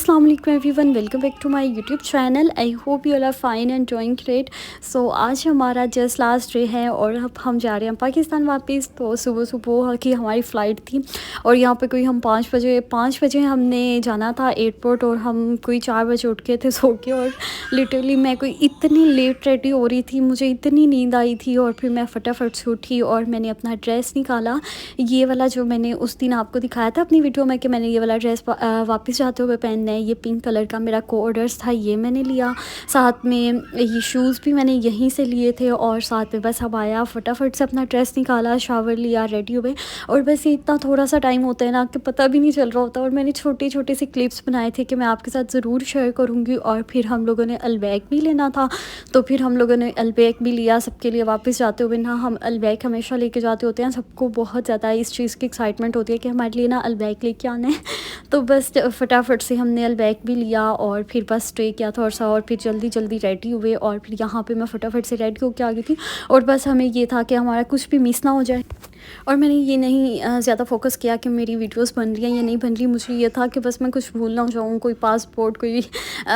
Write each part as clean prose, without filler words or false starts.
अस्सलाम वालेकुम everyone, welcome back to my YouTube channel. I hope you all are fine and doing great. So आज हमारा just last day है और अब हम जा रहे हैं पाकिस्तान वापस। तो सुबह सुबह की हमारी फ़्लाइट थी और यहाँ पे कोई हम 5 बजे हमने जाना था एयरपोर्ट और हम कोई 4 बजे उठ के थे सो के। और लिटरली मैं कोई इतनी लेट रेडी हो रही थी, मुझे इतनी नींद आई थी और फिर मैं फटाफट से उठी और मैंने अपना ड्रेस निकाला, ये वाला जो मैंने उस दिन आपको दिखाया था अपनी वीडियो में कि मैंने ये वाला ड्रेस वापस जाते हुए पहनना है। ये पिंक कलर का मेरा कोऑर्डर्स था, ये मैंने लिया। साथ में ये शूज़ भी मैंने यहीं से लिए थे और साथ में बस अब आया, फटाफट से अपना ड्रेस निकाला, शावर लिया, रेडी हुए। और बस इतना थोड़ा सा टाइम होता है ना कि पता भी नहीं चल रहा होता। और मैंने छोटे छोटे से क्लिप्स बनाए थे कि मैं आपके साथ ज़रूर शेयर करूँगी। और फिर हम लोगों ने अलबैग भी लेना था, तो फिर हम लोगों ने अलबैग भी लिया सबके लिए। वापस जाते हुए ना हम अलबैग हमेशा लेके जाते होते हैं, सबको बहुत ज़्यादा इस चीज़ की एक्साइटमेंट होती है कि हमारे लिए ना अलबैग लेके आना है। तो बस फटाफट से हमने अलबैग भी लिया और फिर बस स्टे किया थोड़ा सा और फिर जल्दी जल्दी रेडी हुए। और फिर यहाँ पे मैं फटाफट से रेडी होकर आ गई थी और बस हमें ये था कि हमारा कुछ भी मिस ना हो जाए। और मैंने ये नहीं ज़्यादा फोकस किया कि मेरी वीडियोस बन रही हैं या नहीं बन रही। मुझे ये था कि बस मैं कुछ भूल ना जाऊँ, कोई पासपोर्ट, कोई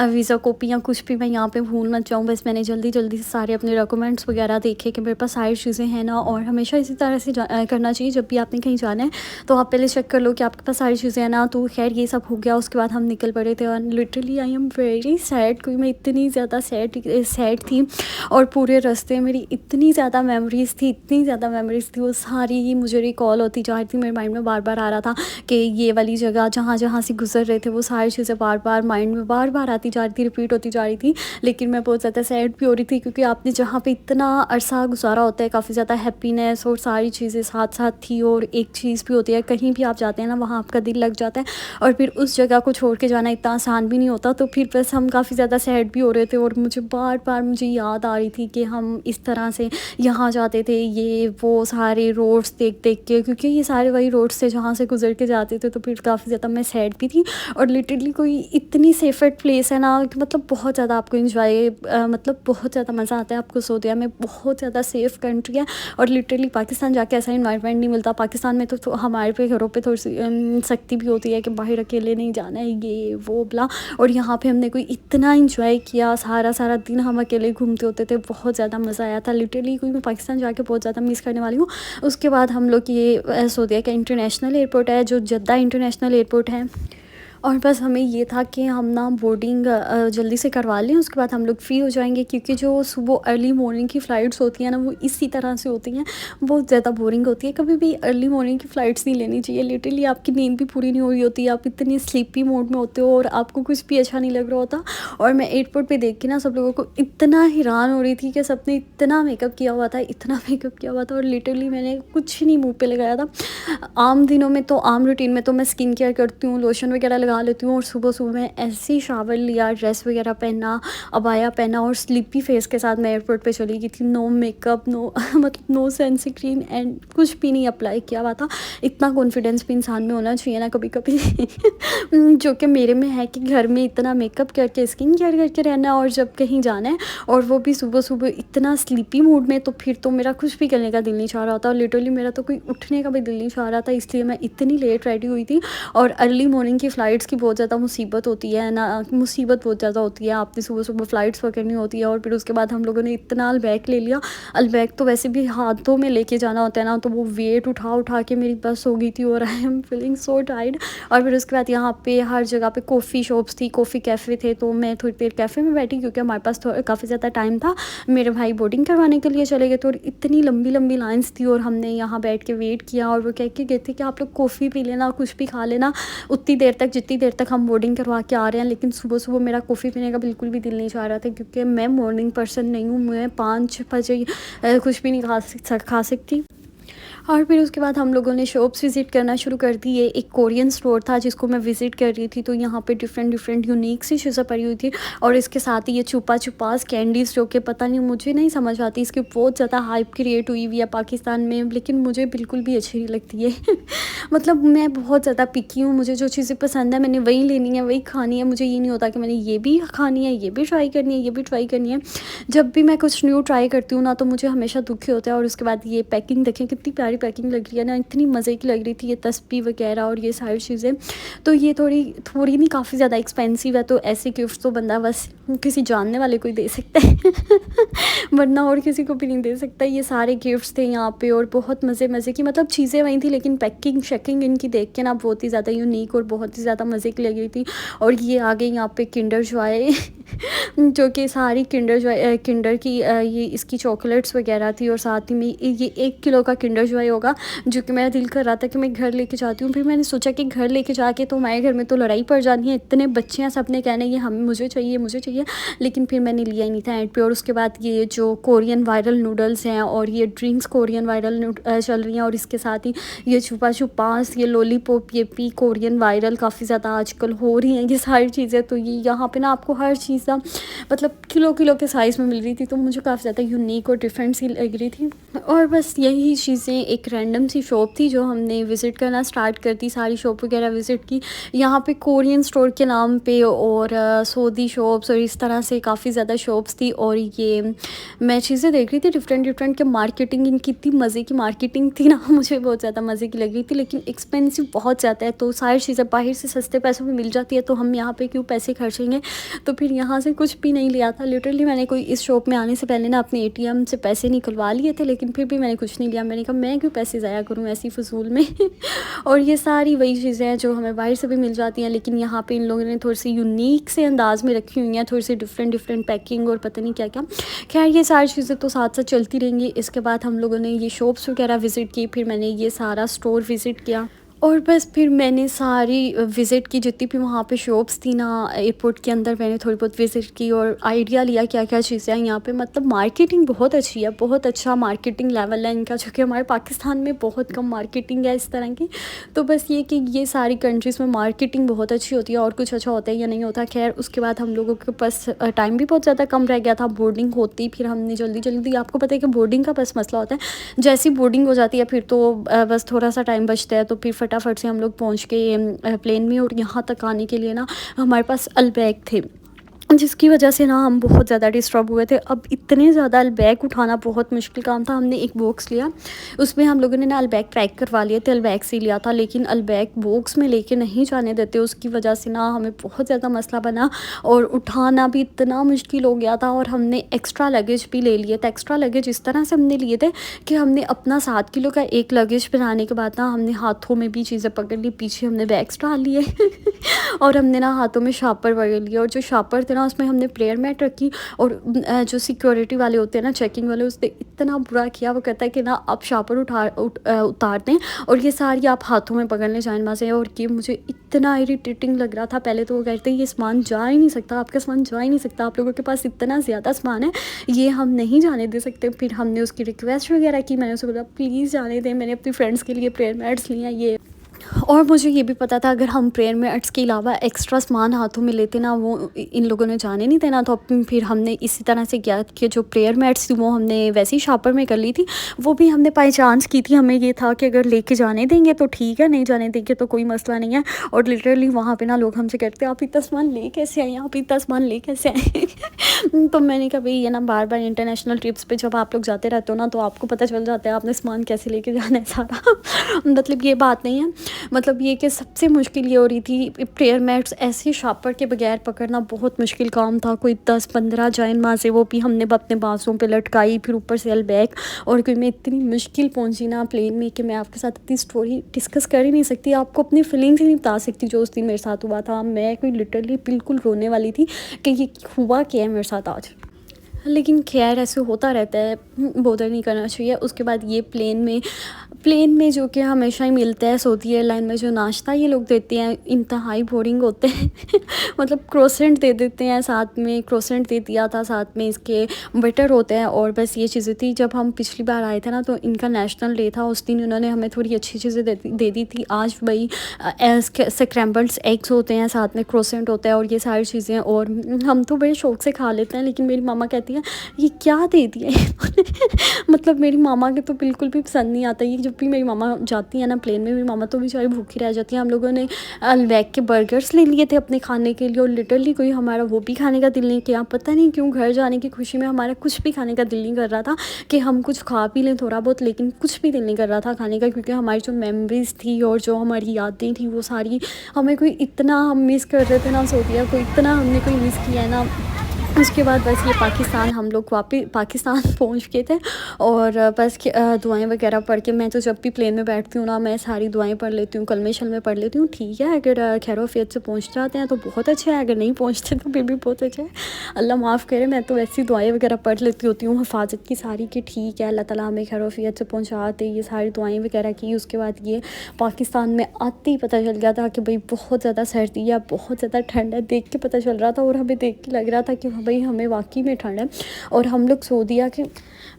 वीज़ा कॉपी या कुछ भी मैं यहाँ पे भूल ना जाऊँ। बस मैंने जल्दी जल्दी से सारे अपने डॉक्यूमेंट्स वगैरह देखे कि मेरे पास सारी चीज़ें हैं ना। और हमेशा इसी तरह से करना चाहिए, जब भी आपने कहीं जाना है तो आप पहले चेक कर लो कि आपके पास सारी चीज़ें हैं ना। तो खैर ये सब हो गया, उसके बाद हम निकल पड़े थे। और literally I am very sad, क्योंकि मैं इतनी ज़्यादा सैड थी और पूरे रास्ते मेरी इतनी ज़्यादा मेमोरीज़ थी, वो सारी ही मुझे रिकॉल होती जा रही थी। मेरे माइंड में बार बार आ रहा था कि ये वाली जगह जहाँ जहाँ से गुजर रहे थे वो सारी चीज़ें बार बार माइंड में बार बार आती जा रही थी, रिपीट होती जा रही थी। लेकिन मैं बहुत ज़्यादा सैड भी हो रही थी, क्योंकि आपने जहाँ पे इतना अरसा गुजारा होता है, काफ़ी ज़्यादा हैप्पीनेस और सारी चीज़ें साथ साथ थी। और एक चीज़ भी होती है, कहीं भी आप जाते हैं ना वहाँ आपका दिल लग जाता है और फिर उस जगह को छोड़ के जाना इतना आसान भी नहीं होता। तो फिर बस हम काफ़ी ज़्यादा सैड भी हो रहे थे और मुझे बार बार मुझे याद आ रही थी कि हम इस तरह से यहाँ जाते थे, ये वो सारे रोड्स देख देख के, क्योंकि ये सारे वही रोड्स थे जहाँ से गुजर के जाते थे। तो फिर काफ़ी ज़्यादा मैं सैड भी थी। और लिटरली कोई इतनी सेफेस्ट प्लेस है ना कि मतलब बहुत ज़्यादा आपको इंजॉय मतलब बहुत ज़्यादा मज़ा आता है आपको। सऊदीया में बहुत ज़्यादा सेफ़ कंट्री है और लिटरली पाकिस्तान जाके ऐसा इन्वायरमेंट नहीं मिलता। पाकिस्तान में तो हमारे पे घरों पे थोड़ी सी सख्ती भी होती है कि बाहर अकेले नहीं जाना है, ये वो बला। और यहाँ पे हमने कोई इतना इंजॉय किया, सारा सारा दिन हम अकेले घूमते होते थे, बहुत ज़्यादा मज़ा आया था। लिटरली कोई मैं पाकिस्तान जाके बहुत ज़्यादा मिस करने वाली हूँ। उसके बाद हम लोग ये सऊदीया का इंटरनेशनल एयरपोर्ट है, जो जद्दा इंटरनेशनल एयरपोर्ट है। और बस हमें ये था कि हम ना बोर्डिंग जल्दी से करवा लें, उसके बाद हम लोग फ्री हो जाएंगे। क्योंकि जो सुबह अर्ली मॉर्निंग की फ़्लाइट्स होती हैं ना, वो इसी तरह से होती हैं, बहुत ज़्यादा बोरिंग होती है। कभी भी अर्ली मॉर्निंग की फ़्लाइट्स नहीं लेनी चाहिए। लिटरली आपकी नींद भी पूरी नहीं हो रही होती, आप इतनी स्लीपी मोड में होते हो और आपको कुछ भी अच्छा नहीं लग रहा होता। और मैं एयरपोर्ट पर देख के ना सब लोगों को इतना हैरान हो रही थी कि सबने इतना मेकअप किया हुआ था और लिटरली मैंने कुछ नहीं मुँह पर लगाया था। आम दिनों में तो आम रूटीन में तो मैं स्किन केयर करती हूँ, लोशन वगैरह लगा लेती हूँ। और सुबह सुबह मैं ऐसे ही शावर लिया, ड्रेस वगैरह पहना, अबाया पहना और स्लीपी फेस के साथ मैं एयरपोर्ट पे चली गई थी। नो मेकअप, नो मतलब नो सनस्क्रीन एंड कुछ भी नहीं अप्लाई किया हुआ था। इतना कॉन्फिडेंस भी इंसान में होना चाहिए ना कभी कभी जो कि मेरे में है, कि घर में इतना मेकअप करके स्किन केयर करके रहना और जब कहीं जाना है और वो भी सुबह सुबह इतना स्लीपी मूड में, तो फिर तो मेरा कुछ भी करने का दिल नहीं चाह रहा था। और लिटरली मेरा तो कोई उठने का भी दिल नहीं चाह रहा था, इसलिए मैं इतनी लेट रेडी हुई थी। और अर्ली मॉर्निंग की फ़्लाइट्स की बहुत ज़्यादा मुसीबत होती है ना, मुसीबत बहुत ज़्यादा होती है। आपने सुबह सुबह फ़्लाइट्स पकड़नी होती है और फिर उसके बाद हम लोगों ने इतना अलबैग ले लिया। अलबैग तो वैसे भी हाथों में लेके जाना होता है ना, तो वो वेट उठा उठा के मेरी बस हो गई थी और I am feeling so tired. और फिर उसके बाद यहाँ पे हर जगह पे कॉफ़ी शॉप्स थी, कॉफ़ी कैफ़े थे, तो मैं थोड़ी देर कैफ़े में बैठी क्योंकि हमारे पास काफ़ी ज़्यादा टाइम था। मेरे भाई बोर्डिंग करवाने के लिए चले गए थे और इतनी लंबी लंबी लाइन्स थी और हमने यहाँ बैठ के वेट किया। और वो कह के गए थे कि आप लोग कॉफ़ी पी लेना, कुछ भी खा लेना उतनी देर तक जितनी देर तक हम बोर्डिंग करवा के आ रहे हैं। लेकिन सुबह सुबह मेरा कॉफ़ी पीने का बिल्कुल भी दिल नहीं चाह रहा था, क्योंकि मैं मॉर्निंग पर्सन नहीं हूँ। मैं 5 बजे कुछ भी नहीं खा सकती। और फिर उसके बाद हम लोगों ने शॉप्स विज़िट करना शुरू कर दी। ये एक कोरियन स्टोर था जिसको मैं विज़िट कर रही थी, तो यहाँ पे डिफरेंट यूनिक सी चीज़ें पड़ी हुई थी। और इसके साथ ही ये छुपा छुपास कैंडीज़, जो कि पता नहीं मुझे नहीं समझ आती, इसकी बहुत ज़्यादा हाइप क्रिएट हुई हुई है पाकिस्तान में, लेकिन मुझे बिल्कुल भी अच्छी नहीं लगती है मतलब मैं बहुत ज़्यादा पिकी हूँ, मुझे जो चीज़ें पसंद है मैंने वही लेनी है, वही खानी है। मुझे ये नहीं होता कि मैंने ये भी खानी है, ये भी ट्राई करनी है, ये भी ट्राई करनी है। जब भी मैं कुछ न्यू ट्राई करती हूँ ना, तो मुझे हमेशा दुखी होता है। और उसके बाद ये पैकिंग देखें कितनी प्यारी सारी पैकिंग लग रही है ना, इतनी मज़े की लग रही थी ये तस्बीह वगैरह और ये सारी चीज़ें। तो ये थोड़ी थोड़ी नहीं, काफ़ी ज़्यादा एक्सपेंसिव है, तो ऐसे गिफ्ट तो बंदा बस किसी जानने वाले को ही दे सकता है वरना और किसी को भी नहीं दे सकता। ये सारे गिफ्ट्स थे यहाँ पे और बहुत मज़े मज़े की मतलब चीज़ें वहीं थी, लेकिन पैकिंग शेकिंग इनकी देख के ना बहुत ही ज़्यादा यूनिक और बहुत ही ज़्यादा मज़े की लग रही थी। और ये आगे यहाँ पे किंडर जॉय जो कि सारी किंडर जॉय किंडर की ये इसकी चॉकलेट्स वगैरह थी, और साथ ही में ये 1 किलो का किंडर जॉय होगा, जो कि मेरा दिल कर रहा था कि मैं घर लेके जाती हूँ। फिर मैंने सोचा कि घर लेके जाके तो हमारे घर में तो लड़ाई पड़ जानी है, इतने बच्चे हैं, सब ने कहना ये हम मुझे चाहिए मुझे चाहिए, लेकिन फिर मैंने लिया ही नहीं था एंड पे। और उसके बाद ये जो कोरियन वायरल नूडल्स हैं और ये ड्रिंक्स कोरियन वायरल चल रही हैं, और इसके साथ ही ये छुपा छुपास, ये लॉलीपॉप, ये पी कोरियन वायरल काफ़ी ज़्यादा आजकल हो रही हैं ये सारी चीज़ें। तो ये यहाँ पे ना आपको हर चीज़ ना मतलब किलो किलो के साइज़ में मिल रही थी, तो मुझे काफ़ी ज़्यादा यूनिक और डिफरेंट सी लग रही थी। और बस यही चीज़ें, एक रैंडम सी शॉप थी जो हमने विज़िट करना स्टार्ट कर दी, सारी शॉप वगैरह विज़िट की यहाँ पे कोरियन स्टोर के नाम पे, और सऊदी शॉप्स और इस तरह से काफ़ी ज़्यादा शॉप्स थी। और ये मैं चीज़ें देख रही थी डिफरेंट डिफरेंट के, मार्केटिंग इनकी इतनी मज़े की मार्केटिंग थी ना मुझे बहुत ज़्यादा मज़े की लग रही थी, लेकिन एक्सपेंसिव बहुत ज़्यादा है। तो सारी चीज़ें बाहर से सस्ते पैसों में मिल जाती है, तो हम यहाँ पे क्यों पैसे खर्चेंगे। तो फिर यहाँ से कुछ भी नहीं लिया था लिटरली। मैंने कोई इस शॉप में आने से पहले ना अपने एटीएम से पैसे निकलवा लिए थे, लेकिन फिर भी मैंने कुछ नहीं लिया। मैंने कहा मैं क्यों पैसे ज़ाया करूँ ऐसी फजूल में और ये सारी वही चीज़ें हैं जो हमें बाहर से भी मिल जाती हैं, लेकिन यहाँ पे इन लोगों ने थोड़ी सी यूनिक से अंदाज़ में रखी हुई हैं, थोड़ी सी डिफरेंट डिफरेंट पैकिंग और पता नहीं क्या क्या। खैर ये सारी चीज़ें तो साथ साथ चलती रहेंगी। इसके बाद हम लोगों ने ये शॉप्स वगैरह विज़िट की, फिर मैंने ये सारा स्टोर विज़िट किया, और बस फिर मैंने सारी विज़िट की जितनी भी वहाँ पे शॉप्स थी ना एयरपोर्ट के अंदर, मैंने थोड़ी बहुत विज़िट की और आइडिया लिया क्या क्या चीज़ें हैं यहाँ पे। मतलब मार्केटिंग बहुत अच्छी है, बहुत अच्छा मार्केटिंग लेवल है इनका, जो कि हमारे पाकिस्तान में बहुत कम मार्केटिंग है इस तरह की। तो बस ये कि ये सारी कंट्रीज़ में मार्केटिंग बहुत अच्छी होती है, और कुछ अच्छा होता है या नहीं होता। खैर उसके बाद हम लोगों के पास टाइम भी बहुत ज़्यादा कम रह गया था, बोर्डिंग होती फिर हमने जल्दी जल्दी, आपको पता है कि बोर्डिंग का बस मसला होता है, जैसी बोर्डिंग हो जाती है फिर तो बस थोड़ा सा टाइम बचता है, तो फिर फटाफट से हम लोग पहुंच गए प्लेन में। और यहाँ तक आने के लिए ना हमारे पास अलबैग थे, जिसकी वजह से ना हम बहुत ज़्यादा डिस्टर्ब हुए थे। अब इतने ज़्यादा अलबैग उठाना बहुत मुश्किल काम था। हमने एक बॉक्स लिया, उसमें हम लोगों ने ना अलबैग पैक करवा लिए थे, अलबैग से लिया था, लेकिन अलबैग बॉक्स में लेके नहीं जाने देते, उसकी वजह से ना हमें बहुत ज़्यादा मसला बना और उठाना भी इतना मुश्किल हो गया था। और हमने एक्स्ट्रा लगेज भी ले लिए थे। एक्स्ट्रा लगेज इस तरह से हमने लिए थे कि हमने अपना 7 किलो का एक लगेज बनाने के बाद ना हमने हाथों में भी चीज़ें पकड़ ली, पीछे हमने बैग्स डाल लिए और हमने ना हाथों में शापर पकड़ लिए, और जो शापर थे ना उसमें हमने प्रेयर मैट रखी। और जो सिक्योरिटी वाले होते हैं ना, चेकिंग वाले, उसने इतना बुरा किया, वो कहता है कि ना आप शापर उतार दें और ये सारी आप हाथों में पकड़ने जाए वहाँ से। और कि मुझे इतना इरिटेटिंग लग रहा था। पहले तो वो कहते हैं ये सामान जा ही नहीं सकता, आपका सामान जा ही नहीं सकता, आप लोगों के पास इतना ज़्यादा सामान है, ये हम नहीं जाने दे सकते। फिर हमने उसकी रिक्वेस्ट वगैरह की, मैंने उसे बोला प्लीज़ जाने दें, मैंने अपनी फ्रेंड्स के लिए प्रेयर मैट्स लिए हैं ये। और मुझे ये भी पता था अगर हम प्रेयर मैट्स के अलावा एक्स्ट्रा सामान हाथों में लेते ना, वो इन लोगों ने जाने नहीं देना। तो फिर हमने इसी तरह से किया कि जो प्रेयर मैट्स थी वो हमने वैसे ही शापर में कर ली थी। वो भी हमने बाई चांस की थी, हमें ये था कि अगर लेके जाने देंगे तो ठीक है, नहीं जाने देंगे तो कोई मसला नहीं है। और लिटरली वहाँ पे ना लोग हमसे कहते आप इतना सामान ले कैसे आए, आप इतना सामान ले कैसे आए तो मैंने कहा भाई ये ना बार बार इंटरनेशनल ट्रिप्स पे जब आप लोग जाते रहते हो ना, तो आपको पता चल जाता है आपने सामान कैसे लेके जाना है सारा मतलब ये बात नहीं है। मतलब ये कि सबसे मुश्किल ये हो रही थी, प्रेयर मैट्स ऐसे शापर के बगैर पकड़ना बहुत मुश्किल काम था। कोई 10-15 जाइन वहाँ से, वो भी हमने अपने बांसों पे लटकाई, फिर ऊपर से अलबैग। और कोई मैं इतनी मुश्किल पहुँची ना प्लेन में कि मैं आपके साथ इतनी स्टोरी डिस्कस कर ही नहीं सकती, आपको अपनी फीलिंग्स ही नहीं बता सकती जो उस दिन मेरे साथ हुआ था। मैं कोई लिटरली बिल्कुल रोने वाली थी कि ये हुआ क्या है मेरे साथ आज। लेकिन खैर ऐसे होता रहता है, बॉदर नहीं करना चाहिए। उसके बाद ये प्लेन में जो कि हमेशा ही मिलता है सऊदी एयरलाइन में, जो नाश्ता ये लोग देते हैं इंतहाई बोरिंग होते हैं मतलब क्रोसेंट दे देते हैं, साथ में क्रोसेंट दे दिया था, साथ में इसके बटर होते हैं, और बस ये चीज़ें थी। जब हम पिछली बार आए थे ना तो इनका नेशनल डे था, उस दिन उन्होंने हमें थोड़ी अच्छी चीज़ें दे दी थी। आज भाई स्क्रैम्बल्ड एग्स होते हैं, साथ में क्रोसेंट होता है और ये सारी चीज़ें, और हम तो बड़े शौक से खा लेते हैं। लेकिन मेरी मामा कहती है ये क्या दे दिया मतलब मेरी मामा के तो बिल्कुल भी पसंद नहीं आता। ये जो जब भी मेरी मामा जाती है ना प्लेन में, मेरी मामा तो बेचारी भूखी रह जाती है। हम लोगों ने बैग के बर्गर्स ले लिए थे अपने खाने के लिए, और लिटरली कोई हमारा वो भी खाने का दिल नहीं किया। पता नहीं क्यों घर जाने की खुशी में हमारा कुछ भी खाने का दिल नहीं कर रहा था कि हम कुछ खा पी लें थोड़ा बहुत, लेकिन कुछ भी दिल नहीं कर रहा था खाने का, क्योंकि हमारी जो मेमोरीज़ थी और जो हमारी यादें थी वो सारी हमें कोई इतना हम मिस कर रहे थे ना सऊदीया को, इतना हमने कोई मिस किया है ना। उसके बाद बस ये पाकिस्तान हम लोग वापस पाकिस्तान पहुंच गए थे, और बस दुआएं वगैरह पढ़ के, मैं तो जब भी प्लेन में बैठती हूँ ना मैं सारी दुआएं पढ़ लेती हूँ, कलमे शलमे पढ़ लेती हूँ। ठीक है, अगर खैर वफियत से पहुँच जाते हैं तो बहुत अच्छा है, अगर नहीं पहुँचते तो फिर भी बहुत अच्छा है, अल्लाह माफ़ करे। मैं तो ऐसी दुआएं वगैरह पढ़ लेती होती हूँ हिफाजत की सारी, कि ठीक है अल्लाह ताला हमें खैर वफियत से पहुँचाते, ये सारी दुआएं वगैरह की। उसके बाद ये पाकिस्तान में आते ही पता चल गया था कि भाई बहुत ज़्यादा सर्दी है, बहुत ज़्यादा ठंड है, देख के पता चल रहा था, और हमें देख के लग रहा था कि भाई हमें वाकई में ठंड है। और हम लोग सऊदीया के,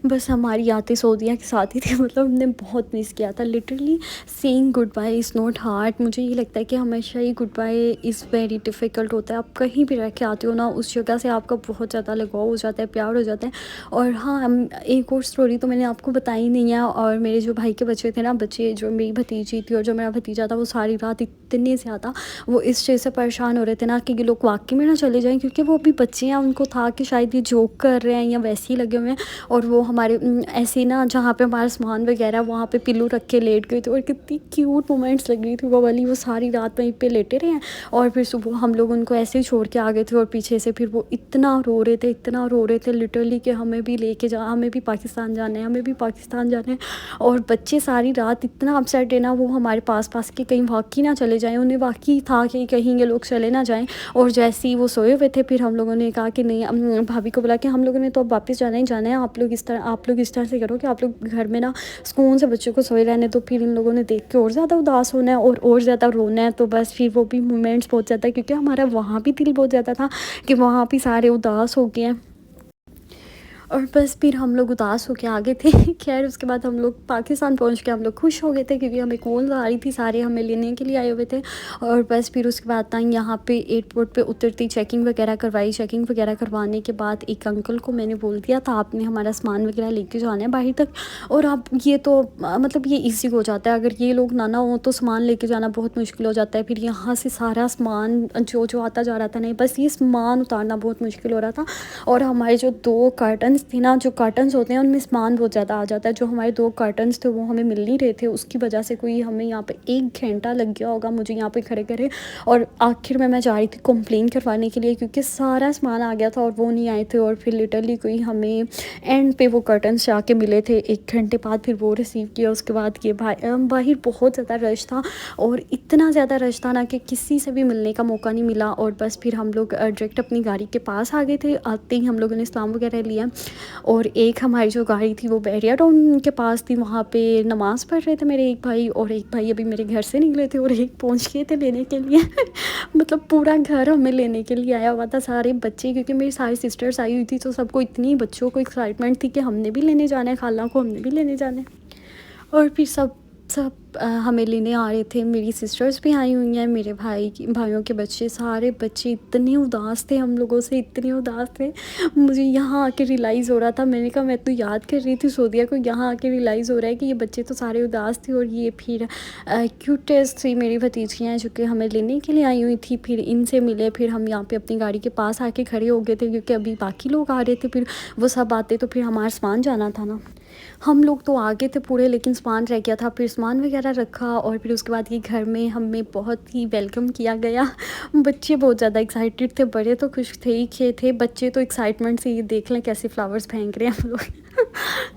बस हमारी यादें सऊदीया के साथ ही थी, मतलब हमने बहुत मिस किया था। Literally saying goodbye is not hard. मुझे ये लगता है कि हमेशा ही goodbye is very difficult होता है। आप कहीं भी रह के आते हो ना, उस जगह से आपका बहुत ज़्यादा लगाव हो जाता है, प्यार हो जाता है। और हाँ, एक और स्टोरी तो मैंने आपको बताई नहीं है। और मेरे जो भाई के बच्चे थे ना, बच्चे जो मेरी भतीजी थी और जो मेरा भतीजा था, वो सारी रात इतने ज़्यादा वो इस चीज़ से परेशान हो रहे थे ना कि ये लोग वाकई में ना चले जाएँ, क्योंकि वो अभी बच्चे हैं, उनको था कि शायद ये जोक कर रहे हैं या वैसे ही लगे हुए हैं। और वो हमारे ऐसे ही ना, जहाँ पे हमारा सामान वगैरह वहाँ पे पिल्लू रख के लेट गए थे, और कितनी क्यूट मोमेंट्स लग रही थी वो वाली। वो सारी रात वहीं पे लेटे रहे हैं, और फिर सुबह हम लोग उनको ऐसे ही छोड़ के आ गए थे, और पीछे से फिर वो इतना रो रहे थे, इतना रो रहे थे लिटरली कि हमें भी लेके जा, हमें भी पाकिस्तान जाना है, हमें भी पाकिस्तान जाना है। और बच्चे सारी रात इतना अपसेट है ना, वो हमारे पास के कहीं वाकई ना चले जाएँ, उन्हें वाकई था कि कहीं ये लोग चले ना जाएँ। और जैसे ही वो सोए हुए थे, फिर हम लोगों ने कहा कि नहीं, भाभी को बोला कि हम लोगों ने तो अब वापस जाना ही जाना है, आप लोग इस तरह से करो कि आप लोग घर में ना सुकून से बच्चों को सोए रहने। तो फिर इन लोगों ने देख के और ज़्यादा उदास होना है और ज़्यादा रोना है। तो बस फिर वो भी मोमेंट्स बहुत ज़्यादा, क्योंकि हमारा वहाँ भी दिल बहुत ज़्यादा था कि वहाँ भी सारे उदास हो गए हैं। और बस फिर हम लोग उदास होके आ गए थे। खैर उसके बाद हम लोग पाकिस्तान पहुंच के हम लोग खुश हो गए थे, क्योंकि हमें कॉल आ रही थी, सारे हमें लेने के लिए आए हुए थे। और बस फिर उसके बाद ना यहाँ पे एयरपोर्ट पे उतरती चेकिंग वगैरह करवाई। चेकिंग वगैरह करवाने के बाद एक अंकल को मैंने बोल दिया था, आपने हमारा सामान वगैरह लेके जाना है बाहर तक। और अब ये तो मतलब ये ईजी हो जाता है, अगर ये लोग ना हो तो सामान लेके जाना बहुत मुश्किल हो जाता है। फिर यहाँ से सारा सामान जो आता जा रहा था, नहीं बस ये सामान उतारना बहुत मुश्किल हो रहा था। और हमारे जो 2 कर्टन्स थे ना, जो कर्टन्स होते हैं उनमें सामान बहुत ज़्यादा आ जाता है। जो हमारे 2 कर्टन्स थे वो हमें मिल नहीं रहे थे, उसकी वजह से कोई हमें यहाँ पे 1 घंटा लग गया होगा मुझे यहाँ पे खड़े खड़े। और आखिर में मैं जा रही थी कंप्लेन करवाने के लिए, क्योंकि सारा सामान आ गया था और वो नहीं आए थे। और फिर लिटरली कोई हमें एंड पे वो कर्टन्स जाके मिले थे 1 घंटे बाद, फिर वो रिसीव किया। उसके बाद ये बाहर बहुत ज़्यादा रश था, और इतना ज़्यादा रश था ना कि किसी से भी मिलने का मौका नहीं मिला। और बस फिर हम लोग डायरेक्ट अपनी गाड़ी के पास आ गए थे। आते ही हम लोगों ने सलाम वगैरह लिया, और एक हमारी जो गाड़ी थी वो बैरिया टाउन के पास थी, वहाँ पे नमाज़ पढ़ रहे थे मेरे एक भाई, और एक भाई अभी मेरे घर से निकले थे, और एक पहुँच गए थे लेने के लिए। मतलब पूरा घर हमें लेने के लिए आया हुआ था, सारे बच्चे, क्योंकि मेरी सारी सिस्टर्स आई हुई थी, तो सबको इतनी बच्चों को एक्साइटमेंट थी कि हमने भी लेने जाना है, खाला को हमने भी लेने जाना है। और फिर सब हमें लेने आ रहे थे। मेरी सिस्टर्स भी आई हुई हैं, मेरे भाइयों के बच्चे, सारे बच्चे इतने उदास थे हम लोगों से, इतने उदास थे। मुझे यहाँ आके रियलाइज़ हो रहा था, मैंने कहा मैं तो याद कर रही थी सऊदीया को, यहाँ आके रियलाइज़ हो रहा है कि ये बच्चे तो सारे उदास थे। और ये फिर क्यूटेस्ट थी मेरी भतीजियाँ जो कि हमें लेने के लिए आई हुई थी। फिर इनसे मिले, फिर हम यहाँ पे अपनी गाड़ी के पास आके खड़े हो गए थे, क्योंकि अभी बाकी लोग आ रहे थे। फिर वो सब आते तो फिर हमारा सामान जाना था ना। हम लोग तो आ गए थे पूरे, लेकिन सामान रह गया था। फिर सामान वगैरह रखा, और फिर उसके बाद ये घर में हमें बहुत ही वेलकम किया गया। बच्चे बहुत ज़्यादा एक्साइटेड थे, बड़े तो खुश थे ही थे, बच्चे तो एक्साइटमेंट से ये देख लें कैसे फ्लावर्स फेंक रहे हैं हम लोग।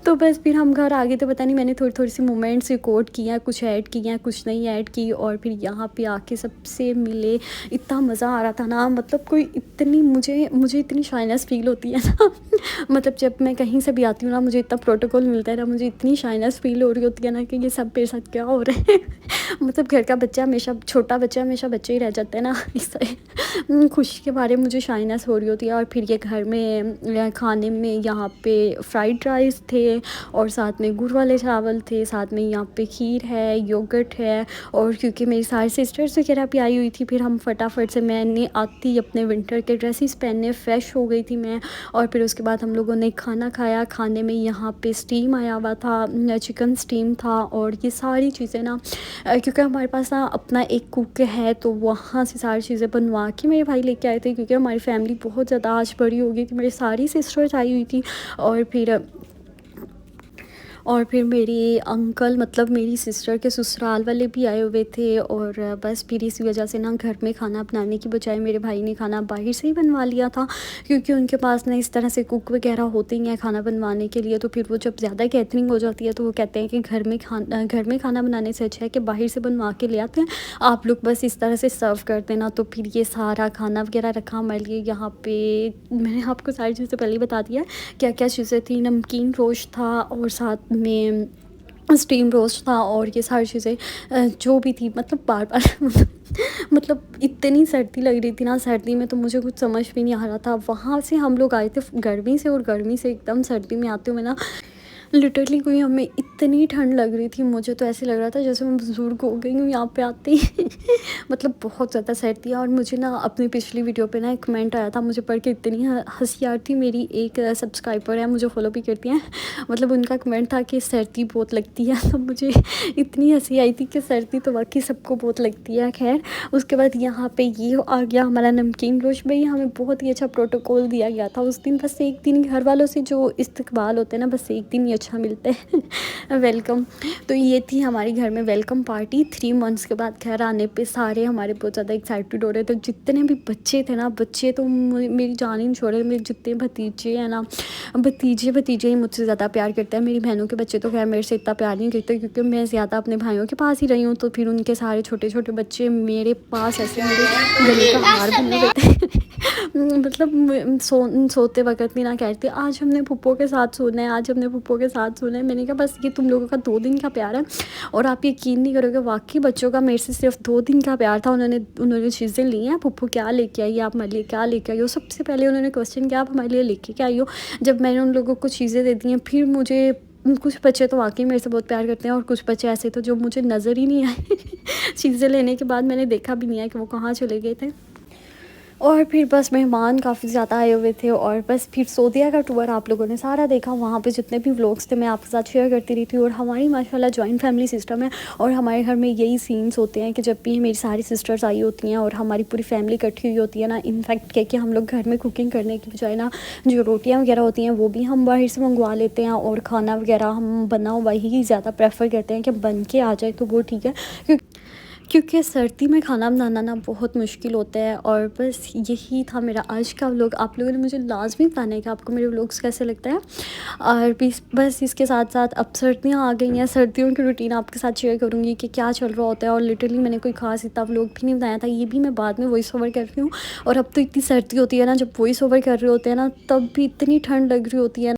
तो बस फिर हम घर आ गए थे। पता नहीं मैंने थोड़ी सी मोमेंट्स रिकॉर्ड की हैं, कुछ ऐड की हैं, कुछ नहीं ऐड की। और फिर यहाँ पे आके सबसे मिले, इतना मज़ा आ रहा था ना, मतलब कोई इतनी मुझे इतनी शाइनेस फील होती है ना। मतलब जब मैं कहीं से भी आती हूँ ना, मुझे इतना प्रोटोकॉल मिलता है ना, मुझे इतनी शाइनेस फील हो रही होती है ना कि ये सब मेरे साथ क्या हो रहा है। मतलब घर का बच्चा हमेशा, छोटा बच्चा हमेशा बच्चा ही रह जाता है ना, इससे खुशी के बारे में मुझे शाइनेस हो रही होती है। और फिर ये घर में खाने में यहाँ पे फ्राइड राइस राइस थे और साथ में गुड़ वाले चावल थे, साथ में यहाँ पे खीर है, योगर्ट है। और क्योंकि मेरी सारी सिस्टर्स वगैरह भी आई हुई थी, फिर हम फटाफट से, मैंने आती अपने विंटर के ड्रेसेस पहनने फ्रेश हो गई थी मैं। और फिर उसके बाद हम लोगों ने खाना खाया। खाने में यहाँ पे स्टीम आया हुआ था, चिकन स्टीम था। और ये सारी चीज़ें ना क्योंकि हमारे पास ना अपना एक कुक है, तो वहाँ से सारी चीज़ें बनवा के मेरे भाई लेके आए थे, क्योंकि हमारी फैमिली बहुत ज़्यादा आज बड़ी हो गई थी। मेरी सारी सिस्टर्स आई हुई थी और फिर मेरी अंकल, मतलब मेरी सिस्टर के ससुराल वाले भी आए हुए थे। और बस फिर इसी वजह से ना घर में खाना बनाने की बजाय मेरे भाई ने खाना बाहर से ही बनवा लिया था, क्योंकि उनके पास ना इस तरह से कुक वगैरह होते ही हैं खाना बनवाने के लिए। तो फिर वो जब ज़्यादा गैदरिंग हो जाती है तो वो कहते हैं कि घर में खाना बनाने से अच्छा है कि बाहर से बनवा के ले आते हैं, आप लोग बस इस तरह से सर्व कर देना। तो फिर ये सारा खाना वगैरह रखा हमारे लिए। यहाँ पे मैंने आपको सारी चीज़ें पहले ही बता दिया क्या क्या चीज़ें थी। नमकीन रोस्ट था और साथ में स्टीम रोस्ट था, और ये सारी चीज़ें जो भी थी, मतलब बार बार मतलब इतनी सर्दी लग रही थी ना, सर्दी में तो मुझे कुछ समझ भी नहीं आ रहा था। वहाँ से हम लोग आए थे गर्मी से, और गर्मी से एकदम सर्दी में आते हुए ना लिटरली कोई, हमें इतनी ठंड लग रही थी, मुझे तो ऐसे लग रहा था जैसे मैं बुजुर्ग हो गई हूँ यहाँ पे आते ही मतलब बहुत ज़्यादा सर्दी है। और मुझे ना अपनी पिछली वीडियो पे ना एक कमेंट आया था, मुझे पढ़ के इतनी हंसी आ रही थी। मेरी एक सब्सक्राइबर है, मुझे फॉलो भी करती हैं, मतलब उनका कमेंट था कि सर्दी बहुत लगती है। तो मुझे इतनी हंसी आई थी कि सर्दी तो वाकई सबको बहुत लगती है। खैर उसके बाद यहाँ पे ये आ गया हमारा नमकीन रोश। भाई हमें बहुत ही अच्छा प्रोटोकॉल दिया गया था उस दिन, बस एक दिन घर वालों से जो इस्तकबाल होते हैं ना, बस एक दिन ही अच्छा मिलता है वेलकम। तो ये थी हमारे घर में वेलकम पार्टी 3 मंथ्स के बाद। खैर आने पे सारे हमारे बहुत ज़्यादा एक्साइटेड हो रहे थे। जितने भी बच्चे थे ना, बच्चे तो मेरी जान ही नहीं छोड़ रहे। मेरे जितने भतीजे हैं ना, भतीजे ही मुझसे ज़्यादा प्यार करते हैं। मेरी बहनों के बच्चे तो खैर मेरे से इतना प्यार नहीं करते, क्योंकि मैं ज़्यादा अपने भाइयों के पास ही रही हूँ। तो फिर उनके सारे छोटे छोटे बच्चे मेरे पास ऐसे मेरे गले का हार बने रहते मतलब सोते वक्त भी ना कहती आज हमने पुप्पो के साथ सोना है, आज हमने पुप्पो के साथ सोना है। मैंने कहा बस ये तुम लोगों का 2 दिन का प्यार है। और आप यकीन नहीं करोगे, वाकई बच्चों का मेरे से सिर्फ 2 दिन का प्यार था। उन्होंने चीज़ें ली हैं, पुप्पो क्या लेके आई, आप हमारे लिए क्या लेके आई हो। सबसे पहले उन्होंने क्वेश्चन किया आप हमारे लिए लेके क्या आई हो। जब मैंने उन लोगों को चीज़ें दे दी हैं, फिर मुझे कुछ बच्चे तो वाकई मेरे से बहुत प्यार करते हैं, और कुछ बच्चे ऐसे तो जो मुझे नज़र ही नहीं आए चीज़ें लेने के बाद मैंने देखा भी नहीं है कि वो कहाँ चले गए थे। और फिर बस मेहमान काफ़ी ज़्यादा आए हुए थे। और बस फिर सऊदीया का टूर आप लोगों ने सारा देखा। वहाँ पे जितने भी व्लॉग्स थे मैं आपके साथ शेयर करती रही थी। और हमारी माशाल्लाह जॉइंट फैमिली सिस्टम है, और हमारे घर में यही सीन्स होते हैं कि जब भी मेरी सारी सिस्टर्स आई होती हैं और हमारी पूरी फैमिली इकट्ठी हुई होती है ना, इनफैक्ट क्या कि हम लोग घर में कुकिंग करने की बजाय ना जो रोटियाँ वगैरह होती हैं वो भी हम बाहर से मंगवा लेते हैं, और खाना वगैरह हम बना हुआ ही ज़्यादा प्रेफर करते हैं कि बन के आ जाए तो वो ठीक है, क्योंकि सर्दी में खाना बनाना ना बहुत मुश्किल होता है। और बस यही था मेरा आज का व्लॉग। आप लोगों ने मुझे लाजमी बताना है कि आपको मेरे व्लॉग्स कैसे लगता है। और बस इसके साथ साथ अब सर्दियाँ आ गई हैं, सर्दियों की रूटीन आपके साथ शेयर करूँगी कि क्या चल रहा होता है। और लिटरली मैंने कोई खास इतना व्लॉग भी नहीं बनाया था, ये भी मैं बाद में वॉइस ओवर कर रही हूँ। और अब तो इतनी सर्दी होती है ना, जब वॉइस ओवर कर रहे होते हैं ना, तब भी इतनी ठंड लग रही होती है,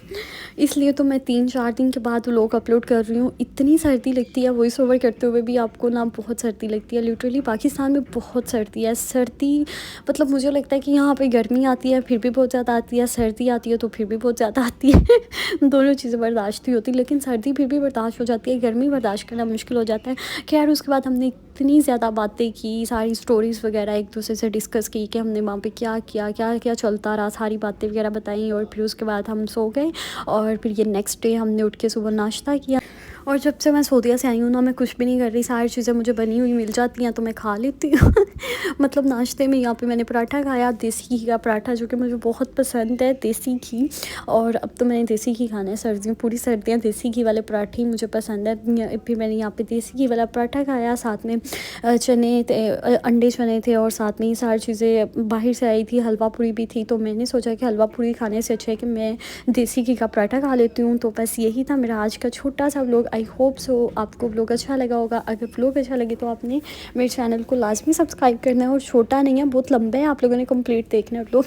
इसलिए तो मैं 3-4 दिन के बाद व्लॉग अपलोड कर रही हूँ। इतनी सर्दी लगती है वॉइस ओवर करते हुए भी, आपको ना बहुत सर्दी लगती है। लिटरली पाकिस्तान में बहुत सर्दी है। सर्दी मतलब मुझे लगता है कि यहाँ पे गर्मी आती है फिर भी बहुत ज़्यादा आती है, सर्दी आती है तो फिर भी बहुत ज़्यादा आती है दोनों चीज़ें बर्दाश्त नहीं होती, लेकिन सर्दी फिर भी बर्दाश्त हो जाती है, गर्मी बर्दाश्त करना मुश्किल हो जाता है। खैर उसके बाद हमने इतनी ज़्यादा बातें की, सारी स्टोरीज़ वगैरह एक दूसरे से डिस्कस की कि हमने वहाँ पे क्या किया, क्या क्या चलता रहा, सारी बातें वगैरह बताई। और फिर उसके बाद हम सो गए। और फिर ये नेक्स्ट डे हमने उठ के सुबह नाश्ता किया। और जब से मैं सऊदीया से आई हूँ ना, मैं कुछ भी नहीं कर रही, सारी चीज़ें मुझे बनी हुई मिल जाती हैं तो मैं खा लेती हूँ मतलब नाश्ते में यहाँ पे मैंने पराठा खाया, देसी घी का पराठा, जो कि मुझे बहुत पसंद है, देसी घी। और अब तो मैंने देसी घी खाना है, सर्दियों पूरी सर्दियाँ देसी घी वाले पराठे ही मुझे पसंद है। फिर मैंने यहाँ पे देसी घी वाला पराठा खाया, साथ में चने थे, अंडे चने थे, और साथ में ही सारी चीज़ें बाहर से आई थी, हलवा पूरी भी थी। तो मैंने सोचा कि हलवा पूरी खाने से अच्छा है कि मैं देसी घी का पराठा खा लेती हूँ। तो बस यही था मेरा आज का छोटा सा व्लॉग। आई होप सो आपको व्लॉग अच्छा लगा होगा। अगर व्लॉग अच्छा लगे तो आपने मेरे चैनल को लाजमी सब्सक्राइब करना है, और छोटा नहीं है, बहुत लंबा है, आप लोगों ने कंप्लीट देखना है व्लॉग